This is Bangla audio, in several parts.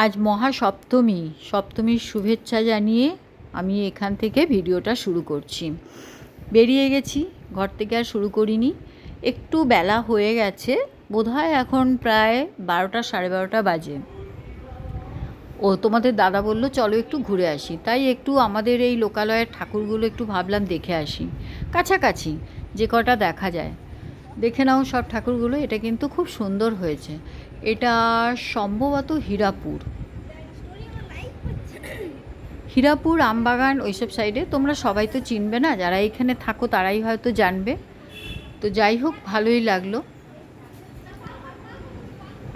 আজ মহাসপ্তমী, সপ্তমীর শুভেচ্ছা জানিয়ে আমি এখান থেকে ভিডিওটা শুরু করছি। বেরিয়ে গেছি, ঘর থেকে আর শুরু করিনি। একটু বেলা হয়ে গেছে, বোধহয় এখন প্রায় 12টা সাড়ে 12টা বাজে। তোমাদের দাদা বলল চলো একটু ঘুরে আসি, তাই একটু আমাদের এই লোকালয়ের ঠাকুরগুলো একটু ভাবলাম দেখে আসি, কাছাকাছি যে কটা দেখা যায়। দেখে নাও সব ঠাকুরগুলো। এটা কিন্তু খুব সুন্দর হয়েছে। এটা সম্ভবত হীরাপুর আমবাগান ওইসব সাইডে। তোমরা সবাই তো চিনবে না, যারা এখানে থাকো তারাই হয়তো জানবে। তো যাই হোক, ভালোই লাগলো।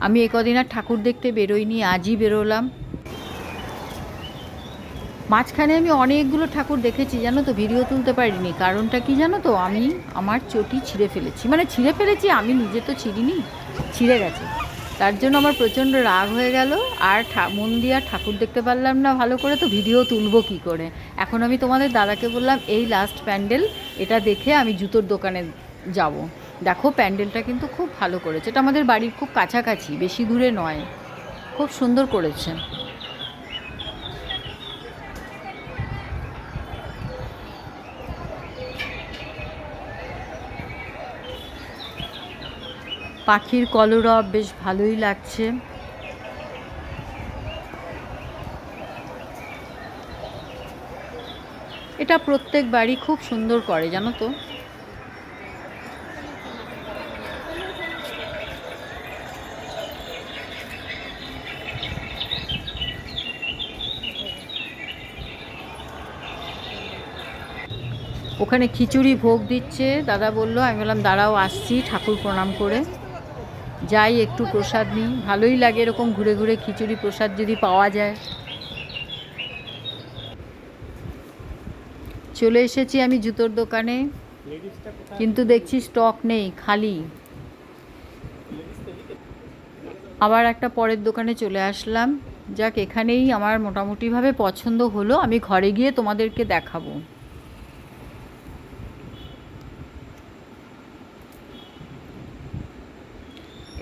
আমি কদিন আর ঠাকুর দেখতে বেরোইনি, আজই বেরোলাম। মাঝখানে আমি অনেকগুলো ঠাকুর দেখেছি জানো তো, ভিডিও তুলতে পারিনি। কারণটা কি জানো তো, আমি আমার চটি ছিঁড়ে ফেলেছি। মানে ছিঁড়ে ফেলেছি, আমি নিজে তো ছিঁড়িনি, ছিঁড়ে গেছে। তার জন্য আমার প্রচণ্ড রাগ হয়ে গেল। আর মন দিয়ে আর ঠাকুর দেখতে পারলাম না ভালো করে, তো ভিডিও তুলবো কী করে। এখন আমি তোমাদের দাদাকে বললাম এই লাস্ট প্যান্ডেল, এটা দেখে আমি জুতোর দোকানে যাব। দেখো প্যান্ডেলটা কিন্তু খুব ভালো করেছে। এটা আমাদের বাড়ির খুব কাছাকাছি, বেশি দূরে নয়, খুব সুন্দর করেছে। পাখির কলরব বেশ ভালোই লাগছে। এটা প্রত্যেক বাড়ি খুব সুন্দর করে জানো তো। ওখানে খিচুড়ি ভোগ দিচ্ছে, দাদা বলল। আমি বললাম দাঁড়াও, আসছি, ঠাকুর প্রণাম করে যাই, একটু প্রসাদ নিই। ভালোই লাগে এরকম ঘুরে ঘুরে খিচুড়ি প্রসাদ যদি পাওয়া যায়। চলে এসেছি আমি জুতোর দোকানে, কিন্তু দেখছি স্টক নেই, খালি। আবার একটা পরের দোকানে চলে আসলাম। যাক, এখানেই আমার মোটামুটিভাবে পছন্দ হলো। আমি ঘরে গিয়ে তোমাদেরকে দেখাবো।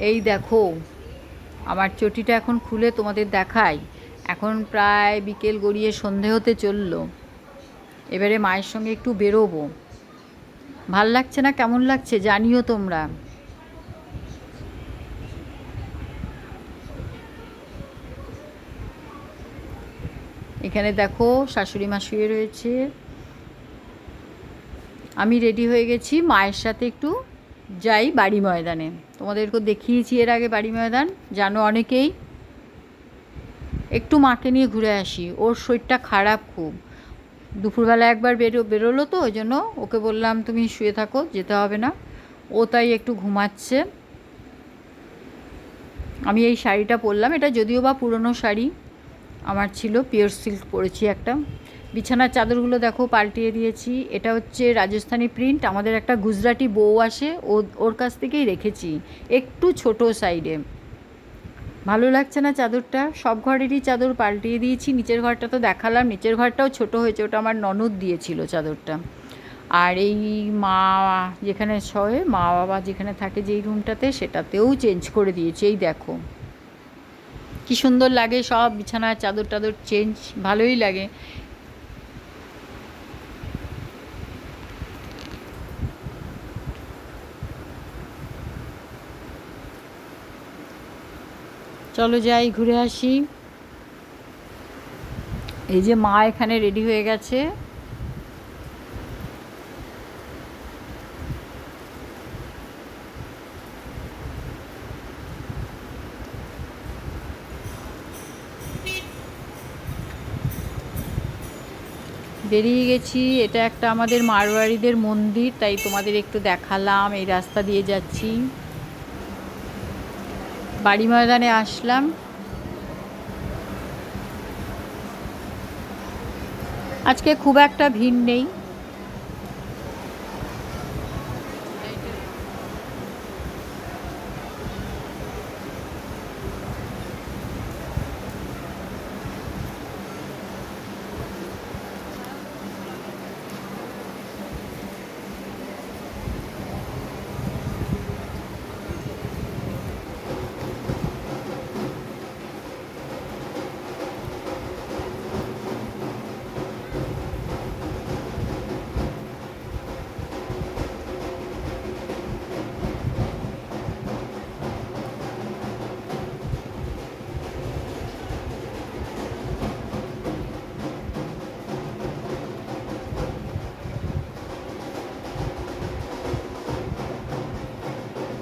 এই দেখো, আমার চটিটা এখন খুলে তোমাদের দেখাই। এখন প্রায় বিকেল গড়িয়ে সন্ধে হতে চললো। এবারে মায়ের সঙ্গে একটু বেরোবো। ভাল লাগছে না, কেমন লাগছে জানিও তোমরা। এখানে দেখো শাশুড়ি মা শুয়ে রয়েছে। আমি রেডি হয়ে গেছি, মায়ের সাথে একটু যাই বাড়ি ময়দানে। তোমাদেরকে দেখিয়েছি এর আগে বাড়ি ময়দান, জানো অনেকেই। একটু মাকে নিয়ে ঘুরে আসি, ওর শরীরটা খারাপ খুব। দুপুরবেলা একবার বেরোলো তো, ওই জন্য ওকে বললাম তুমি শুয়ে থাকো, যেতে হবে না। ও তাই একটু ঘুমাচ্ছে। আমি এই শাড়িটা পরলাম, এটা যদিও বা পুরনো শাড়ি আমার ছিল, পিওর সিল্ক পরেছি একটা। বিছানার চাদরগুলো দেখো পাল্টিয়ে দিয়েছি। এটা হচ্ছে রাজস্থানি প্রিন্ট। আমাদের একটা গুজরাটি বউ আসে, ওর কাছ থেকেই রেখেছি, একটু ছোট সাইডে। ভালো লাগছে না চাদরটা। সব ঘরেরই চাদর পাল্টিয়ে দিয়েছি। নিচের ঘরটা তো দেখালাম, নিচের ঘরটাও ছোট হয়েছে, ওটা আমার ননদ দিয়েছিল চাদরটা। আর এই মা যেখানে শোয়, মা বাবা যেখানে থাকে যেই রুমটাতে, সেটাতেও চেঞ্জ করে দিয়েছি। এই দেখো কি সুন্দর লাগে, সব বিছানার চাদর টাদর চেঞ্জ, ভালোই লাগে। চলো যাই, ঘুরে আসি। এই যে মা এখানে রেডি হয়ে গেছে। বেরিয়ে গেছি। এটা একটা আমাদের মারওয়াড়িদের মন্দির, তাই তোমাদের একটু দেখালাম। এই রাস্তা দিয়ে যাচ্ছি, বাড়ি ময়দানে আসলাম। আজকে খুব একটা ভিড় নেই।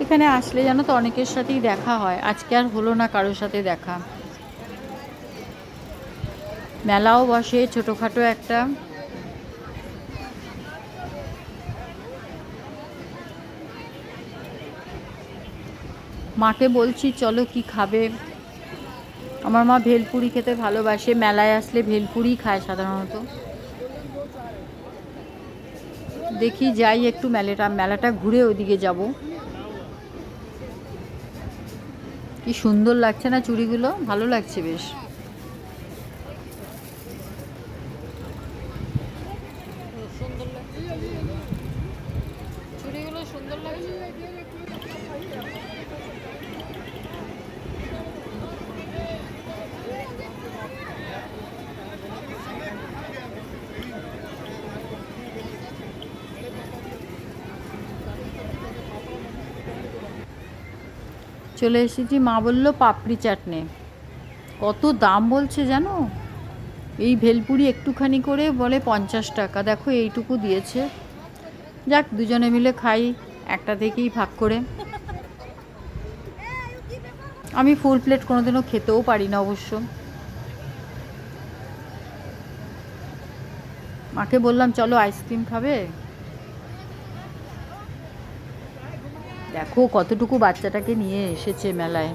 এখানে আসলে জানো তো অনেকের সাথেই দেখা হয়, আজকে আর হলো না কারোর সাথে দেখা। মেলাও বসে ছোটোখাটো একটা। মাকে বলছি চলো কি খাবে। আমার মা ভেলপুরি খেতে ভালোবাসে, মেলায় আসলে ভেলপুরি খায় সাধারণত। দেখি যাই একটু মেলাটা ঘুরে ওইদিকে যাব। কি সুন্দর লাগছে না চুড়িগুলো, ভালো লাগছে বেশ। চুড়িগুলো সুন্দর লাগছে। চলে এসেছি, মা বললো পাপড়ি চাটনে। কত দাম বলছে জানো, এই ভেলপুরি একটুখানি করে বলে 50 টাকা। দেখো এইটুকু দিয়েছে, যাক দুজনে মিলে খাই, একটা থেকেই ভাগ করে। আমি ফুল প্লেট কোনোদিনও খেতেও পারি না অবশ্য। মাকে বললাম চলো আইসক্রিম খাবে। দেখো কতটুকু বাচ্চাটাকে নিয়ে এসেছে মেলায়।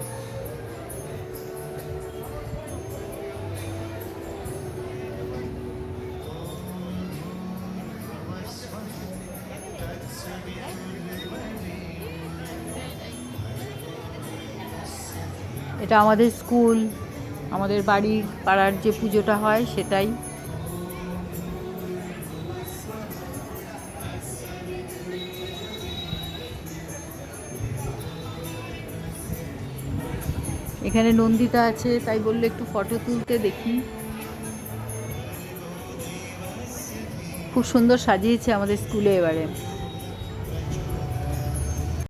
এটা আমাদের স্কুল, আমাদের বাড়ির পাড়ার যে পুজোটা হয় সেটাই। এখানে নন্দিতা আছে, তাই বললো একটু ফটো তুলতে। দেখি খুব সুন্দর সাজিয়েছে আমাদের স্কুলে এবারে।